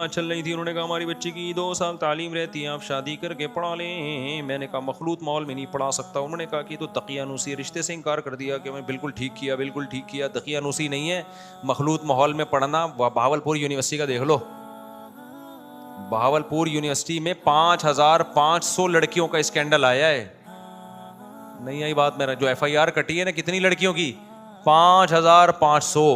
चल रही थी, उन्होंने कहा हमारी बच्ची की 2 साल तालीम रहती है, आप शादी करके पढ़ा लें। मैंने कहा मखलूत माहौल में नहीं पढ़ा सकता। उन्होंने कहा कि तो दकियानूसी, रिश्ते से इनकार कर दिया कि मैं बिल्कुल ठीक किया, बिल्कुल ठीक किया। दकियानूसी नहीं है, मखलूत माहौल में पढ़ना। बहावलपुर यूनिवर्सिटी का देख लो, बहावलपुर यूनिवर्सिटी में 5500 लड़कियों का स्कैंडल आया है। नहीं आई बात मेरा, जो FIR कटी है ना कितनी लड़कियों की, 5500।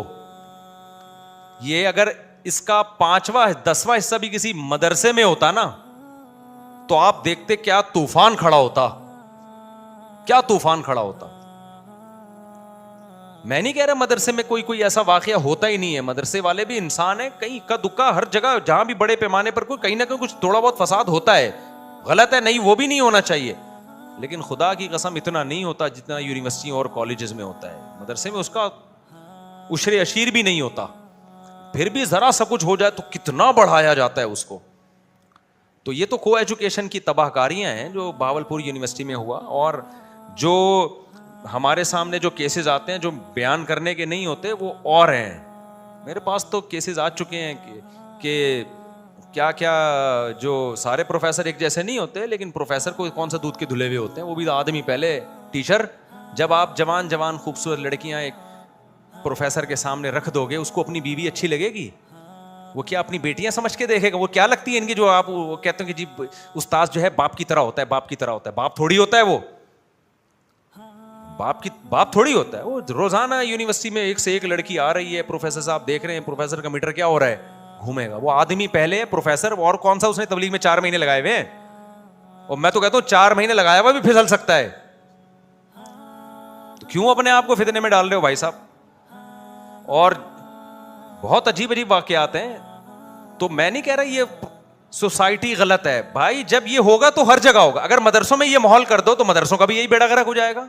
ये अगर इसका 5वां 10वां हिस्सा भी किसी मदरसे में होता ना तो आप देखते क्या तूफान खड़ा होता, क्या तूफान खड़ा होता। मैं नहीं कह रहा मदरसे में कोई ऐसा वाकया होता ही नहीं है, मदरसे वाले भी इंसान है, कहीं का दुक्का हर जगह जहां भी बड़े पैमाने पर कोई कहीं ना कहीं कुछ थोड़ा बहुत फसाद होता है। गलत है नहीं, वो भी नहीं होना चाहिए, लेकिन खुदा की कसम इतना नहीं होता जितना यूनिवर्सिटी और कॉलेजेस में होता है। मदरसे में उसका उशरे अशीर भी नहीं होता, फिर भी जरा सा कुछ हो जाए तो कितना बढ़ाया जाता है उसको। तो ये तो को एजुकेशन की तबाहकारियां हैं जो बहावलपुर यूनिवर्सिटी में हुआ। और जो हमारे सामने जो केसेस आते हैं जो बयान करने के नहीं होते वो और हैं। मेरे पास तो केसेस आ चुके हैं कि क्या क्या, जो सारे प्रोफेसर एक जैसे नहीं होते, लेकिन प्रोफेसर को कौन सा दूध के धुले हुए होते हैं, वो भी आदमी पहले टीचर। जब आप जवान जवान खूबसूरत लड़कियां एक प्रोफेसर के सामने रख दोगे, उसको अपनी बीवी अच्छी लगेगी? वो क्या अपनी बेटियां समझ के देखेगा? वो क्या लगती है इनकी, जो आप वो कहते हो कि जी उस्ताद जो है बाप की तरह होता है, बाप की तरह होता है। बाप थोड़ी होता है वो, बाप थोड़ी होता है वो। रोजाना यूनिवर्सिटी में एक से एक लड़की आ रही है, प्रोफेसर साहब देख रहे हैं प्रोफेसर का मीटर क्या हो रहा है, घूमेगा। वो आदमी पहले है प्रोफेसर, और कौन सा उसने तबलीग में 4 महीने लगाए हुए हैं। और मैं तो कहता हूं 4 महीने लगाया हुआ भी फिसल सकता है। तो क्यों अपने आप को फितने में डाल रहे हो भाई साहब? और बहुत अजीब अजीब वाकयात हैं। तो मैं नहीं कह रहा ये सोसाइटी गलत है भाई, जब ये होगा तो हर जगह होगा। अगर मदरसों में ये माहौल कर दो तो मदरसों का भी यही बेड़ा गर्क हो जाएगा।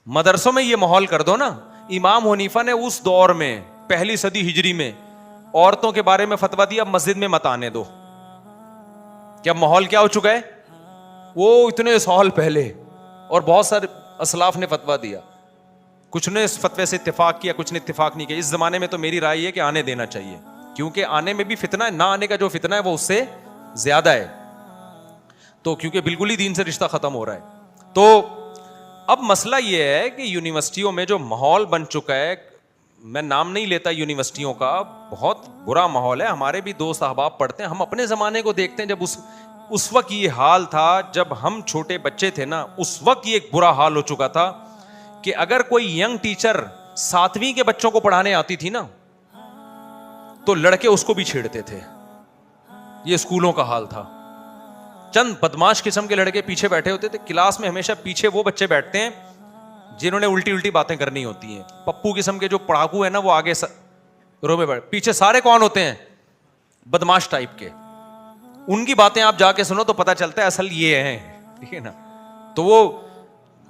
मदरसों में ये माहौल कर दो ना। इमाम हनीफा ने उस दौर में 1ली सदी हिजरी में औरतों के बारे में फतवा दिया मस्जिद में मत आने दो। क्या माहौल क्या हो चुका है? वो इतने साल पहले, और बहुत सारे असलाफ ने फतवा दिया, कुछ ने इस फतवे से इत्तेफाक किया, कुछ ने इत्तेफाक नहीं किया। इस जमाने में तो मेरी राय है कि आने देना चाहिए, क्योंकि आने में भी फितना है, ना आने का जो फितना है वो उससे ज्यादा है। तो क्योंकि बिल्कुल ही दीन से रिश्ता खत्म हो रहा है। तो अब मसला यह है कि यूनिवर्सिटियों में जो माहौल बन चुका है, मैं नाम नहीं लेता यूनिवर्सिटियों का, बहुत बुरा माहौल है। हमारे भी दोस्त अहबाब पढ़ते हैं, हम अपने जमाने को देखते हैं, जब उस वक्त ये हाल था, जब हम छोटे बच्चे थे ना, उस वक्त ये एक बुरा हाल हो चुका था कि अगर कोई यंग टीचर 7वीं के बच्चों को पढ़ाने आती थी ना, तो लड़के उसको भी छेड़ते थे। ये स्कूलों का हाल था। चंद बदमाश किस्म के लड़के पीछे बैठे होते थे क्लास में। हमेशा पीछे वो बच्चे बैठते हैं जिन्होंने उल्टी उल्टी बातें करनी होती हैं। पप्पू किस्म के जो पढ़ाकू है ना, वो आगे रो में बैठ, पीछे सारे कौन होते हैं? बदमाश टाइप के। उनकी बातें आप जाके सुनो तो पता चलता है असल ये हैं, ठीक है ना। तो वो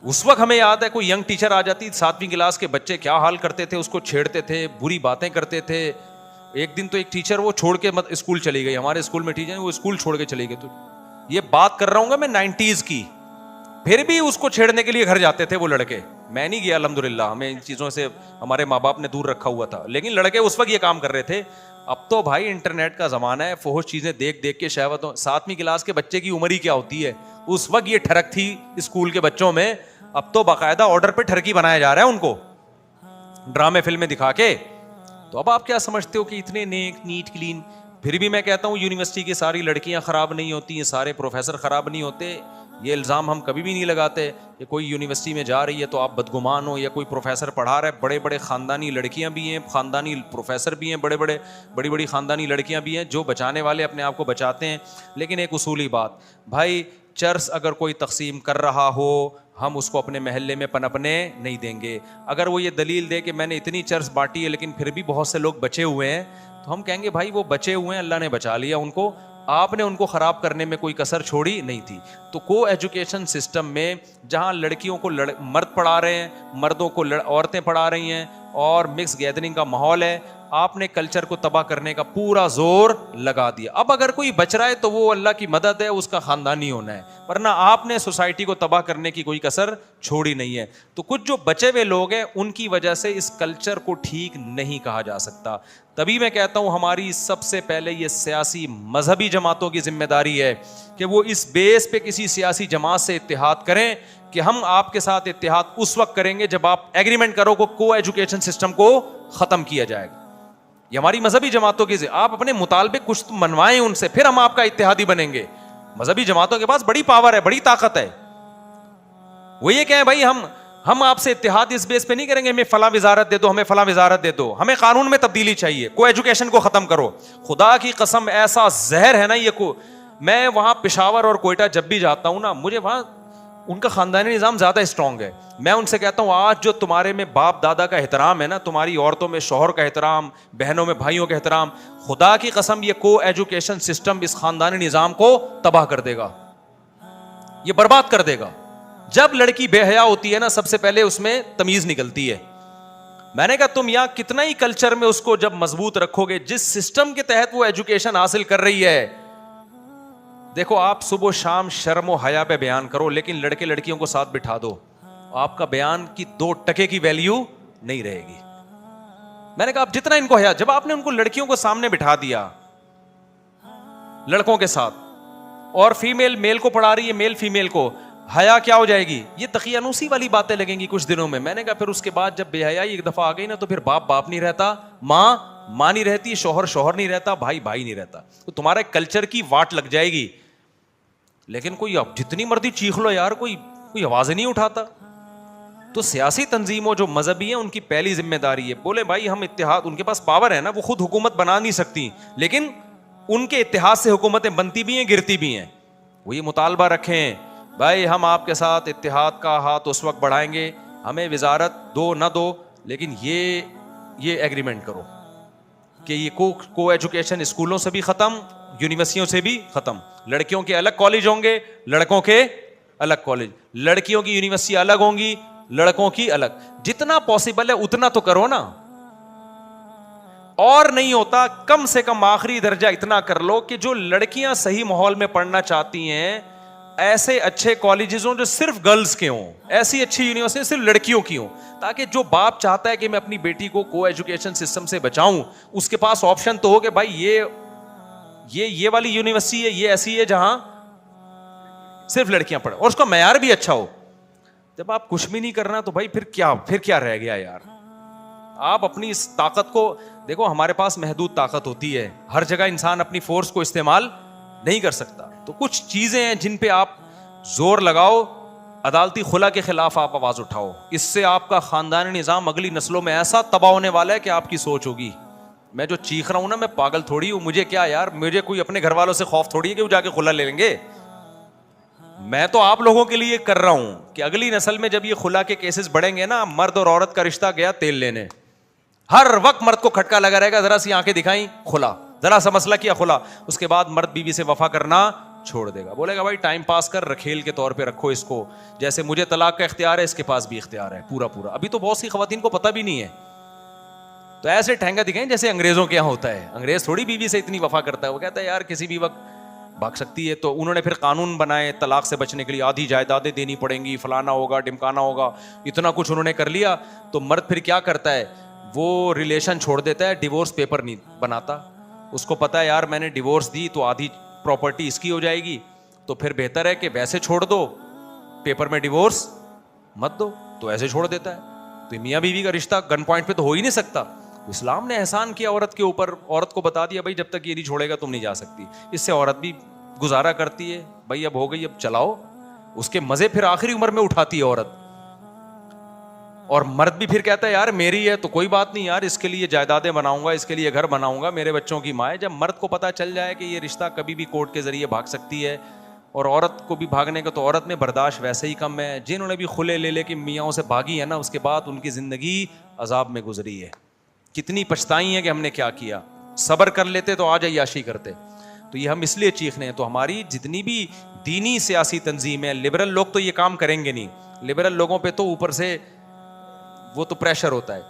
उस वक्त हमें याद है, कोई यंग टीचर आ जाती, 7वीं क्लास के बच्चे क्या हाल करते थे, उसको छेड़ते थे, बुरी बातें करते थे। एक दिन तो एक टीचर वो छोड़ के स्कूल चली गई, हमारे स्कूल में टीचर वो स्कूल छोड़ के चली गई। तो ये बात कर रहा हूं मैं 90s की, फिर भी उसको छेड़ने के लिए घर जाते थे वो लड़के। मैं नहीं गया अल्हम्दुलिल्लाह, हमें इन चीजों से हमारे माँ बाप ने दूर रखा हुआ था, लेकिन लड़के उस वक्त ये काम कर रहे थे। अब तो भाई इंटरनेट का जमाना है, फोहश चीजें देख देख के शहवतों। 7वीं क्लास के बच्चे की उम्र ही क्या होती है? उस वक्त ये ठरक थी स्कूल के बच्चों में। अब तो बाकायदा ऑर्डर पे ठरकी बनाया जा रहा है उनको, ड्रामे फिल्में दिखा के। तो अब आप क्या समझते हो कि इतने नेक नीट क्लीन? फिर भी मैं कहता हूं यूनिवर्सिटी की सारी लड़कियां खराब नहीं होती, सारे प्रोफेसर खराब नहीं होते। ये इल्ज़ाम हम कभी भी नहीं लगाते कि कोई यूनिवर्सिटी में जा रही है तो आप बदगुमान हो, या कोई प्रोफेसर पढ़ा रहा है। बड़े बड़े ख़ानदानी लड़कियां भी हैं, ख़ानदानी प्रोफेसर भी हैं, बड़ी बड़ी ख़ानदानी लड़कियां भी हैं जो बचाने वाले अपने आप को बचाते हैं। लेकिन एक उसूली बात भाई, चर्च अगर कोई तकसीम कर रहा हो, हम उसको अपने महल्ले में पनपने नहीं देंगे। अगर वो ये दलील दे कि मैंने इतनी चर्च बांटी है लेकिन फिर भी बहुत से लोग बचे हुए हैं, तो हम कहेंगे भाई वो बचे हुए हैं, अल्लाह ने बचा लिया उनको, आपने उनको ख़राब करने में कोई कसर छोड़ी नहीं थी। तो को एजुकेशन सिस्टम में जहाँ लड़कियों को मर्द पढ़ा रहे हैं, मर्दों को औरतें पढ़ा रही हैं, और मिक्स गैदरिंग का माहौल है, आपने कल्चर को तबाह करने का पूरा जोर लगा दिया। अब अगर कोई बच रहा है तो वो अल्लाह की मदद है, उसका खानदानी होना है, वरना आपने सोसाइटी को तबाह करने की कोई कसर छोड़ी नहीं है। तो कुछ जो बचे हुए लोग हैं उनकी वजह से इस कल्चर को ठीक नहीं कहा जा सकता। तभी मैं कहता हूं हमारी सबसे पहले ये सियासी मजहबी जमातों की जिम्मेदारी है कि वो इस बेस पे किसी सियासी जमात से इत्तेहाद करें कि हम आपके साथ इत्तेहाद उस वक्त करेंगे जब आप एग्रीमेंट करो को एजुकेशन सिस्टम को खत्म किया जाएगा। ये हमारी मजहबी जमातों की, आप अपने मुतालबे कुछ तो मनवाएं उनसे, फिर हम आपका इत्तेहादी बनेंगे। मजहबी जमातों के पास बड़ी पावर है, बड़ी ताकत है। वो ये कहें भाई हम आपसे इत्तेहाद इस बेस पे नहीं करेंगे, हमें फला वजारत दे दो, हमें फला वजारत दे दो, हमें कानून में तब्दीली चाहिए, को एजुकेशन को खत्म करो। खुदा की कसम ऐसा जहर है ना ये को। मैं वहां पेशावर और कोयटा जब भी जाता हूं ना, मुझे वहां उनका खानदानी निज़ाम ज़्यादा स्ट्रांग है। मैं उनसे कहता हूँ आज जो तुम्हारे में बाप दादा का एहतराम है ना, तुम्हारी औरतों में शौहर का एहतराम, बहनों में भाइयों का एहतराम, खुदा की कसम ये को एजुकेशन सिस्टम इस खानदानी निज़ाम को तबाह कर देगा, ये बर्बाद कर देगा। जब लड़की बेहया होती है ना, सबसे पहले उसमें तमीज़ निकलती है। मैंने कहा तुम यहाँ कितना ही कल्चर में उसको जब मजबूत रखोगे, जिस सिस्टम के तहत वो एजुकेशन हासिल कर रही है, देखो आप सुबह शाम शर्म और हया पे बयान करो, लेकिन लड़के लड़कियों को साथ बिठा दो, आपका बयान की 2 टके की वैल्यू नहीं रहेगी। मैंने कहा आप जितना इनको हया, जब आपने उनको लड़कियों को सामने बिठा दिया लड़कों के साथ, और फीमेल मेल को पढ़ा रही है, मेल फीमेल को, हया क्या हो जाएगी? ये तकियानूसी वाली बातें लगेंगी कुछ दिनों में। मैंने कहा फिर उसके बाद जब बेहयाई एक दफा आ गई ना, तो फिर बाप बाप नहीं रहता, माँ नहीं रहती, शौहर शौहर नहीं रहता, भाई भाई नहीं रहता। तो तुम्हारे कल्चर की वाट लग जाएगी। लेकिन कोई अब जितनी मर्जी चीख लो यार, कोई आवाज नहीं उठाता। तो सियासी तंजीमों जो मजहबी है उनकी पहली जिम्मेदारी है, बोले भाई हम इत्तेहाद, उनके पास पावर है ना, वो खुद हुकूमत बना नहीं सकती, लेकिन उनके इत्तेहाद से हुकूमतें बनती भी हैं, गिरती भी हैं। वो ये मुतालबा रखें भाई हम आपके साथ इत्तेहाद का हाथ उस वक्त बढ़ाएंगे, हमें वजारत दो ना दो, लेकिन ये एग्रीमेंट करो कि ये को एजुकेशन स्कूलों से भी खत्म, यूनिवर्सिटियों से भी खत्म। लड़कियों के अलग कॉलेज होंगे, लड़कों के अलग कॉलेज, लड़कियों की यूनिवर्सिटी अलग होंगी, लड़कों की अलग। जितना पॉसिबल है उतना तो करो ना, और नहीं होता कम से कम आखिरी दर्जा इतना कर लो कि जो लड़कियां सही माहौल में पढ़ना चाहती हैं, ऐसे अच्छे कॉलेजेस हों जो सिर्फ गर्ल्स के हों, ऐसी अच्छी यूनिवर्सिटी सिर्फ लड़कियों की हों, ताकि जो बाप चाहता है कि मैं अपनी बेटी को को एजुकेशन सिस्टम से बचाऊं, उसके पास ऑप्शन तो हो कि भाई ये वाली यूनिवर्सिटी है, ये ऐसी है जहां सिर्फ लड़कियां पढ़े और उसका मयार भी अच्छा हो। जब आप कुछ भी नहीं करना तो भाई फिर क्या रह गया यार। आप अपनी इस ताकत को देखो, हमारे पास महदूद ताकत होती है, हर जगह इंसान अपनी फोर्स को इस्तेमाल नहीं कर सकता। तो कुछ चीजें हैं जिन पे आप जोर लगाओ, अदालती खुला के खिलाफ आप आवाज उठाओ, इससे आपका खानदानी निजाम अगली नस्लों में ऐसा तबाह होने वाला है कि आपकी सोच होगी। मैं जो चीख रहा हूं ना, मैं पागल थोड़ी हूं, मुझे क्या यार, मुझे कोई अपने घर वालों से खौफ थोड़ी है कि वो जाके खुला ले लेंगे। मैं तो आप लोगों के लिए कर रहा हूं कि अगली नस्ल में जब ये खुला के केसेस बढ़ेंगे ना, मर्द और औरत का रिश्ता गया तेल लेने, हर वक्त मर्द को खटका लगा रहेगा, जरा सी आंखें दिखाई खुला, जरा सा मसला किया खुला, उसके बाद मर्द बीवी से वफा करना छोड़ देगा, बोलेगा भाई टाइम पास कर, रखेल के तौर पे रखो इसको, जैसे मुझे तलाक का इख्तियार है इसके पास भी इख्तियार है पूरा पूरा। अभी तो बहुत सी खवातीन को पता भी नहीं है, तो ऐसे ठहंगा दिखाएं जैसे अंग्रेजों के यहाँ होता है। अंग्रेज थोड़ी बीवी से इतनी वफा करता है, वो कहता है यार किसी भी वक्त भाग सकती है। तो उन्होंने फिर कानून बनाए तलाक से बचने के लिए, आधी जायदादें देनी पड़ेंगी, फलाना होगा ढिमकाना होगा, इतना कुछ उन्होंने कर लिया। तो मर्द फिर क्या करता है, वो रिलेशन छोड़ देता है, डिवोर्स पेपर नहीं बनाता। उसको पता है यार मैंने डिवोर्स दी तो आधी प्रॉपर्टी इसकी हो जाएगी, तो फिर बेहतर है कि वैसे छोड़ दो, पेपर में डिवोर्स मत दो, तो ऐसे छोड़ देता है। तो मियाँ बीवी का रिश्ता गन पॉइंट पे तो हो ही नहीं सकता। इस्लाम ने एहसान किया औरत के ऊपर, औरत को बता दिया भाई जब तक ये नहीं छोड़ेगा तुम नहीं जा सकती। इससे औरत भी गुजारा करती है, भाई अब हो गई अब चलाओ, उसके मजे फिर आखिरी उम्र में उठाती है औरत। और मर्द भी फिर कहता है यार मेरी है तो कोई बात नहीं यार, इसके लिए जायदादें बनाऊंगा, इसके लिए घर बनाऊंगा, मेरे बच्चों की माँ है। जब मर्द को पता चल जाए कि ये रिश्ता कभी भी कोर्ट के जरिए भाग सकती है, और औरत को भी भागने का, तो औरत में बर्दाश्त वैसे ही कम है। जिन्होंने भी खुले ले लेके मियाँओं से भागी है ना, उसके बाद उनकी जिंदगी अजाब में गुजरी है, कितनी पछताई है कि हमने क्या किया। सब्र कर लेते तो आज अय्याशी करते। तो ये हम इसलिए चीखने हैं। तो हमारी जितनी भी दीनी सियासी तंजीम है, लिबरल लोग तो ये काम करेंगे नहीं, लिबरल लोगों पे तो ऊपर से वो तो प्रेशर होता है,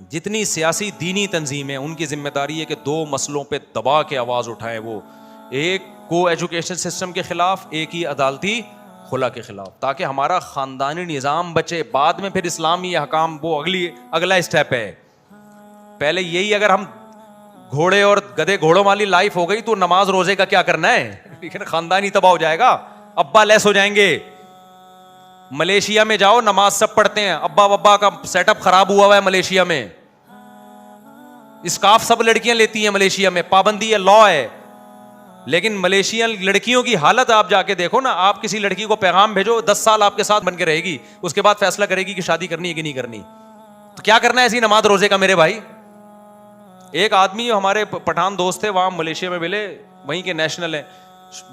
जितनी सियासी दीनी तंजीम है उनकी जिम्मेदारी है कि दो मसलों पे दबा के आवाज उठाएं, वो एक को एजुकेशन सिस्टम के खिलाफ, एक ही अदालती खुला के खिलाफ, ताकि हमारा खानदानी निज़ाम बचे। बाद में फिर इस्लामी हकाम वो अगला स्टेप है। पहले यही अगर हम घोड़े और गधे घोड़ों वाली लाइफ हो गई तो नमाज रोजे का क्या करना है, लेकिन खानदानी तबाह हो जाएगा, अब्बा लेस हो जाएंगे। मलेशिया में जाओ, नमाज सब पढ़ते हैं, अब्बा वब्बा का सेटअप खराब हुआ है मलेशिया में। स्कार्फ सब लड़कियां लेती हैं मलेशिया में, पाबंदी है, लॉ है। लेकिन मलेशियन लड़कियों की हालत आप जाके देखो ना, आप किसी लड़की को पैगाम भेजो 10 साल आपके साथ बन के रहेगी, उसके बाद फैसला करेगी कि शादी करनी है कि नहीं करनी। तो क्या करना है ऐसी नमाज रोजे का मेरे भाई। एक आदमी हमारे पठान दोस्त थे, वहां मलेशिया में मिले, वहीं के नेशनल है,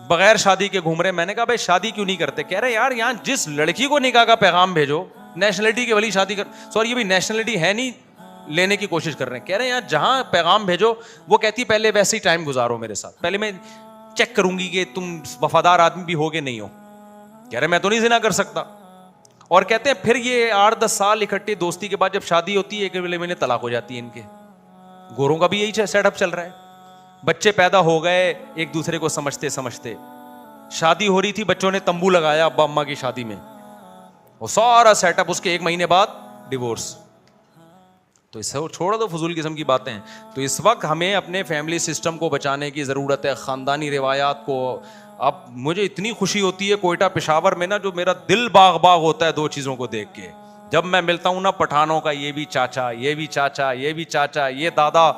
बगैर शादी के घूम रहे। मैंने कहा भाई शादी क्यों नहीं करते? कह रहे यार यहाँ जिस लड़की को निकाह का पैगाम भेजो, नेशनलिटी के वाली शादी कर, सॉरी ये भी नेशनलिटी है नहीं, लेने की कोशिश कर रहे हैं। कह रहे हैं यार जहां पैगाम भेजो, वो कहती पहले वैसे ही टाइम गुजारो मेरे साथ, पहले मैं चेक करूंगी कि तुम वफादार आदमी भी हो कि नहीं हो। कह रहे मैं तो नहीं जिना कर सकता। और कहते हैं फिर ये 8-10 साल इकट्ठी दोस्ती के बाद जब शादी होती है, एक महीने तलाक हो जाती है इनके। गोरों का भी यही सेटअप चल रहा है। बच्चे पैदा हो गए एक दूसरे को समझते समझते, शादी हो रही थी, बच्चों ने तंबू लगाया अब्बा अम्मा की शादी में, वो सारा सेटअप, उसके 1 महीने बाद डिवोर्स। तो इसे छोड़ दो फजूल किस्म की बातें। तो इस वक्त हमें अपने फैमिली सिस्टम को बचाने की ज़रूरत है, ख़ानदानी रिवायात को। अब मुझे इतनी खुशी होती है कोयटा पेशावर में ना, जो मेरा दिल बाग बाग होता है 2 चीज़ों को देख के। जब मैं मिलता हूं ना पठानों का, ये भी चाचा, ये भी चाचा, ये भी चाचा, ये दादा,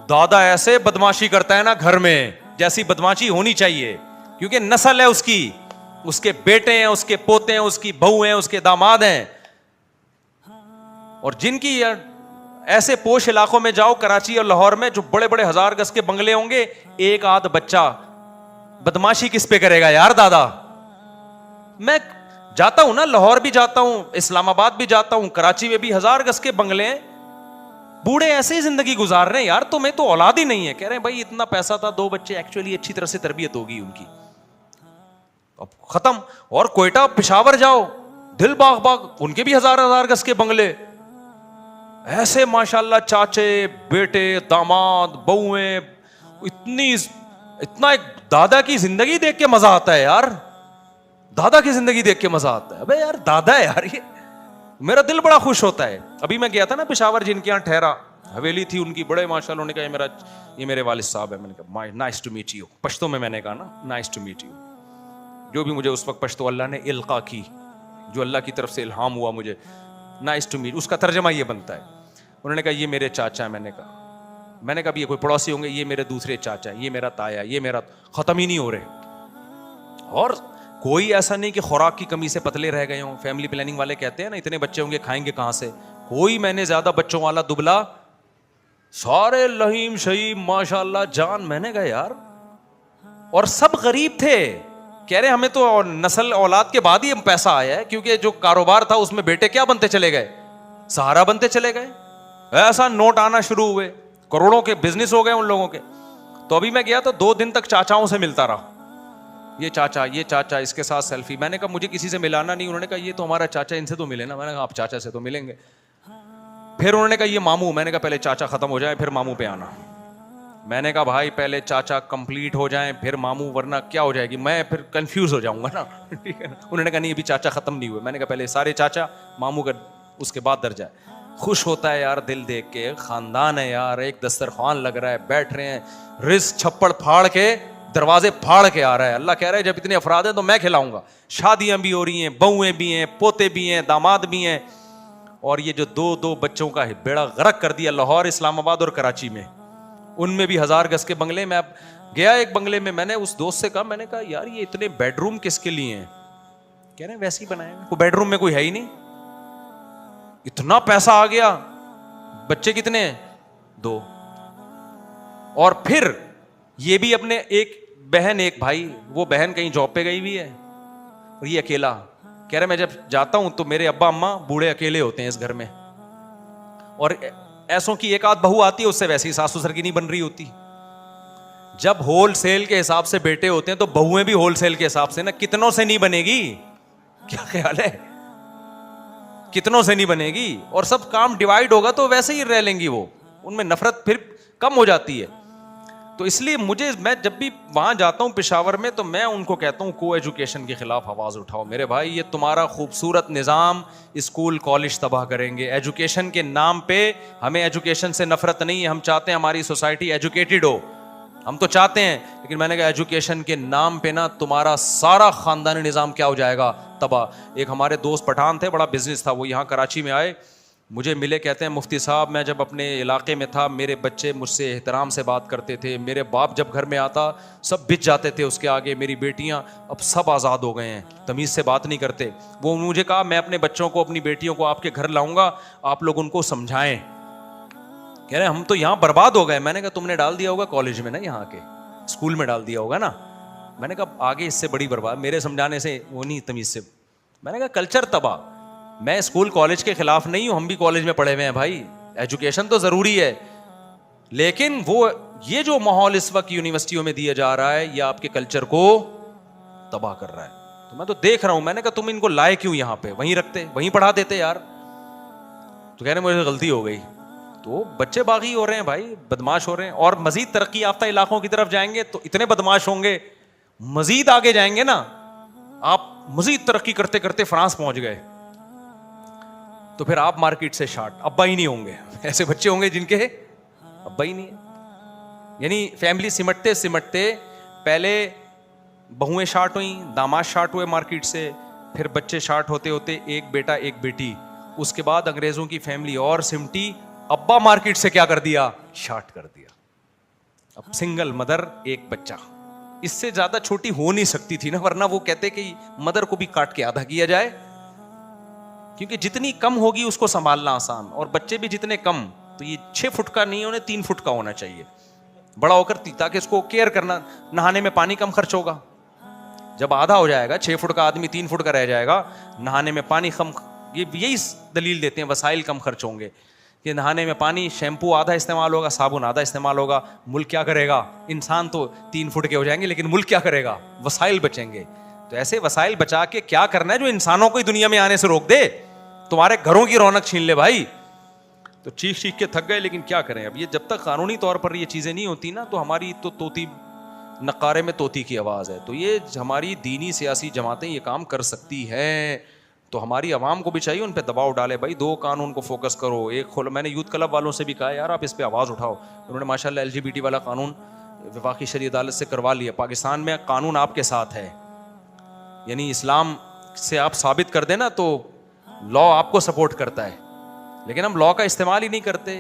दादा ऐसे बदमाशी करता है ना घर में जैसी बदमाशी होनी चाहिए, क्योंकि नस्ल है उसकी, उसके बेटे हैं, उसके पोते हैं, उसकी बहू हैं, उसके दामाद हैं। और जिनकी ऐसे पोश इलाकों में जाओ, कराची और लाहौर में, जो बड़े बड़े 1000 गज के बंगले होंगे, एक आध बच्चा बदमाशी किस पे करेगा यार दादा। मैं जाता हूं ना, लाहौर भी जाता हूं, इस्लामाबाद भी जाता हूं, कराची में भी 1000 गज के बंगले हैं, बूढ़े ऐसे ही जिंदगी गुजार रहे हैं यार। तुम्हें तो औलाद ही नहीं है। कह रहे हैं भाई इतना पैसा था, 2 बच्चे, एक्चुअली अच्छी तरह से तरबियत होगी उनकी, अब खत्म। और कोयटा पेशावर जाओ, दिल बाग बाग, उनके भी 1000 गज के बंगले, ऐसे माशाल्लाह चाचे, बेटे, दामाद, बहुएं, इतना एक दादा की जिंदगी देख के मजा आता है यार। दादा की जिंदगी देख के मजा आता है। अबे यार दादा है यार, ये मेरा दिल बड़ा खुश होता है। अभी मैं गया था ना पेशावर, जिनके यहाँ ठहरा, हवेली थी उनकी, बड़े माशाल्लाह, उन्होंने कहा ये मेरे वालिद साहब है। मैंने कहा nice to meet you, Pashto में मैंने कहा ना नाइस टू मीट यू। जो भी मुझे उस वक्त पश्तो अल्लाह ने इल्का की, जो अल्लाह की तरफ से इल्हाम हुआ मुझे, नाइस टू मीट, उसका तर्जमा ये बनता है। उन्होंने कहा ये मेरे चाचा है। मैंने कहा ये कोई पड़ोसी होंगे, ये मेरे दूसरे चाचा, ये मेरा ताया, ये मेरा, खत्म ही नहीं हो रहे। और कोई ऐसा नहीं कि खुराक की कमी से पतले रह गए हों। फैमिली प्लानिंग वाले कहते हैं ना इतने बच्चे होंगे खाएंगे कहां से। कोई मैंने ज्यादा बच्चों वाला दुबला, सारे लहीम शहीम माशाल्लाह जान। मैंने कहा यार, और सब गरीब थे। कह रहे हमें तो नस्ल औलाद के बाद ही पैसा आया है, क्योंकि जो कारोबार था उसमें बेटे क्या बनते चले गए, सहारा बनते चले गए। ऐसा नोट आना शुरू हुए, करोड़ों के बिजनेस हो गए उन लोगों के। तो अभी मैं गया तो 2 दिन तक चाचाओं से मिलता रहा, ये चाचा, इसके साथ सेल्फी। मैंने कहा मुझे किसी से मिलाना नहीं। उन्होंने कहा ये तो हमारा चाचा, इनसे तो मिले ना। मैंने कहा आप चाचा से तो मिलेंगे। फिर उन्होंने कहा ये मामू। मैंने कहा पहले चाचा खत्म हो जाए फिर मामू पे आना। मैंने कहा भाई पहले चाचा कंप्लीट हो जाए फिर मामू, वरना क्या हो जाएगी, मैं फिर कंफ्यूज हो जाऊंगा ना। ठीक है ना। उन्होंने कहा नहीं अभी चाचा खत्म नहीं हुए। मैंने कहा पहले सारे चाचा, मामू का उसके बाद दर्जा है। खुश होता है यार दिल देख के। खानदान है यार, एक दस्तरखान लग रहा है, बैठ रहे हैं, रिस्क छप्पड़ फाड़ के, दरवाजे फाड़ के आ रहा है। अल्लाह कह रहा है जब इतने अफराद हैं तो मैं खिलाऊंगा। शादियां भी हो रही हैं, बहुएं भी हैं, पोते भी हैं, दामाद भी हैं। और ये जो 2-2 बच्चों का बेड़ा गर्क कर दिया लाहौर, इस्लामाबाद और कराची में, उनमें भी 1000 गज के बंगले। मैं अब गया एक बंगले में, मैंने उस दोस्त से कहा, मैंने कहा यार ये इतने बेडरूम किसके लिए हैं? कह रहे हैं वैसे ही बनाए, कोई बेडरूम में कोई है ही नहीं, इतना पैसा आ गया। बच्चे कितने हैं? 2। और फिर ये भी अपने, एक बहन एक भाई, वो बहन कहीं जॉब पे गई हुई है और ये अकेला। कह रहे मैं जब जाता हूं तो मेरे अब्बा अम्मा बूढ़े अकेले होते हैं इस घर में, और ऐसों की एक आध बहू आती है, उससे वैसे ही सास ससुर की नहीं बन रही होती। जब होलसेल के हिसाब से बेटे होते हैं तो बहुएं भी होलसेल के हिसाब से ना, कितनों से नहीं बनेगी। क्या ख्याल है? कितनों से नहीं बनेगी, और सब काम डिवाइड होगा तो वैसे ही रह लेंगी वो, उनमें नफरत फिर कम हो जाती है। तो इसलिए मैं जब भी वहां जाता हूं पेशावर में, तो मैं उनको कहता हूं को एजुकेशन के खिलाफ आवाज उठाओ मेरे भाई। ये तुम्हारा खूबसूरत निज़ाम स्कूल कॉलेज तबाह करेंगे। एजुकेशन के नाम पे हमें एजुकेशन से नफरत नहीं है, हम चाहते हैं हमारी सोसाइटी एजुकेटेड हो, हम तो चाहते हैं। लेकिन मैंने कहा एजुकेशन के नाम पे ना तुम्हारा सारा खानदानी निज़ाम क्या हो जाएगा, तबाह। एक हमारे दोस्त पठान थे, बड़ा बिजनेस था, वो यहाँ कराची में आए, मुझे मिले, कहते हैं मुफ्ती साहब मैं जब अपने इलाके में था मेरे बच्चे मुझसे एहतराम से बात करते थे, मेरे बाप जब घर में आता सब बिछ जाते थे उसके आगे, मेरी बेटियां अब सब आज़ाद हो गए हैं, तमीज़ से बात नहीं करते। वो मुझे कहा मैं अपने बच्चों को अपनी बेटियों को आपके घर लाऊंगा, आप लोग उनको समझाएं। कह रहे हम तो यहाँ बर्बाद हो गए। मैंने कहा तुमने डाल दिया होगा कॉलेज में ना, यहाँ के स्कूल में डाल दिया होगा ना। मैंने कहा आगे इससे बड़ी बर्बाद, मेरे समझाने से वो नहीं तमीज़ से। मैंने कहा कल्चर तबाह। मैं स्कूल कॉलेज के खिलाफ नहीं हूं, हम भी कॉलेज में पढ़े हुए हैं भाई, एजुकेशन तो जरूरी है, लेकिन वो ये जो माहौल इस वक्त यूनिवर्सिटियों में दिया जा रहा है ये आपके कल्चर को तबाह कर रहा है। तो मैं तो देख रहा हूं। मैंने कहा तुम इनको लाए क्यों यहाँ पे, वहीं रखते, वहीं पढ़ा देते यार। तो कह रहे मुझे गलती हो गई। तो बच्चे बागी हो रहे हैं भाई, बदमाश हो रहे हैं, और मजीद तरक्की याफ्ता इलाकों की तरफ जाएंगे तो इतने बदमाश होंगे, मजीद आगे जाएंगे ना आप, मजीद तरक्की करते करते फ्रांस पहुंच गए तो फिर आप मार्केट से शार्ट, अब्बा ही नहीं होंगे। ऐसे बच्चे होंगे जिनके अब्बा ही नहीं है। यानी फैमिली सिमटते सिमटते पहले बहुएं शार्ट हुई, दामाद शार्ट हुए मार्केट से, फिर बच्चे शार्ट होते होते एक बेटा एक बेटी, उसके बाद अंग्रेजों की फैमिली और सिमटी, अब्बा मार्केट से क्या कर दिया, शार्ट कर दिया। अब सिंगल मदर एक बच्चा, इससे ज्यादा छोटी हो नहीं सकती थी ना, वरना वो कहते कि मदर को भी काट के आधा किया जाए, क्योंकि जितनी कम होगी उसको संभालना आसान, और बच्चे भी जितने कम, तो ये 6 फुट का नहीं होने 3 फुट का होना चाहिए बड़ा होकर, ताकि इसको केयर करना, नहाने में पानी कम खर्च होगा। जब आधा हो जाएगा, 6 फुट का आदमी 3 फुट का रह जाएगा, नहाने में पानी कम, ये यही दलील देते हैं वसाइल कम खर्च होंगे कि नहाने में पानी, शैम्पू आधा इस्तेमाल होगा, साबुन आधा इस्तेमाल होगा। मुल्क क्या करेगा, इंसान तो 3 फुट के हो जाएंगे, लेकिन मुल्क क्या करेगा, वसाइल बचेंगे। तो ऐसे वसाइल बचा के क्या करना है जो इंसानों को ही दुनिया में आने से रोक दे, तुम्हारे घरों की रौनक छीन ले भाई। तो चीख चीख के थक गए, लेकिन क्या करें अब, ये जब तक कानूनी तौर पर ये चीजें नहीं होती ना, तो हमारी तो तोती नकारे में तोती की आवाज है। तो ये हमारी दीनी सियासी जमातें ये काम कर सकती हैं, तो हमारी आवाम को भी चाहिए उन पे दबाव डाले, भाई 2 कानून को फोकस करो, एक खोलो। मैंने यूथ क्लब वालों से भी कहा यार आप इस पे आवाज उठाओ, उन्होंने माशाल्लाह LGBT वाला कानून वफाकी शरीय अदालत से करवा लिया। पाकिस्तान में कानून आपके साथ है, यानी इस्लाम से आप साबित कर देना तो लॉ आपको सपोर्ट करता है, लेकिन हम लॉ का इस्तेमाल ही नहीं करते।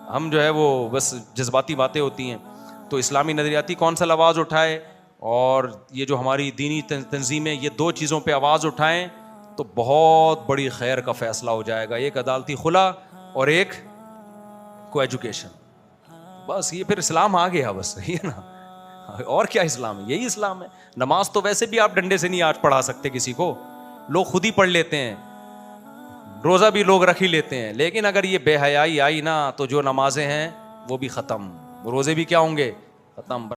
हम जो है वो बस जज्बाती बातें होती हैं। तो इस्लामी नज़रियाती कौंसिल आवाज़ उठाए, और ये जो हमारी दीनी तंजीमें ये 2 चीज़ों पे आवाज़ उठाएं तो बहुत बड़ी खैर का फैसला हो जाएगा। एक अदालती खुला और एक को एजुकेशन, बस ये फिर इस्लाम आ गया, बस ये ना, और क्या इस्लाम है, यही इस्लाम है। नमाज तो वैसे भी आप डंडे से नहीं आज पढ़ा सकते किसी को, लोग खुद ही पढ़ लेते हैं, रोज़ा भी लोग रख ही लेते हैं, लेकिन अगर ये बेहयाई आई ना तो जो नमाजें हैं वो भी ख़त्म, रोज़े भी क्या होंगे, ख़त्म।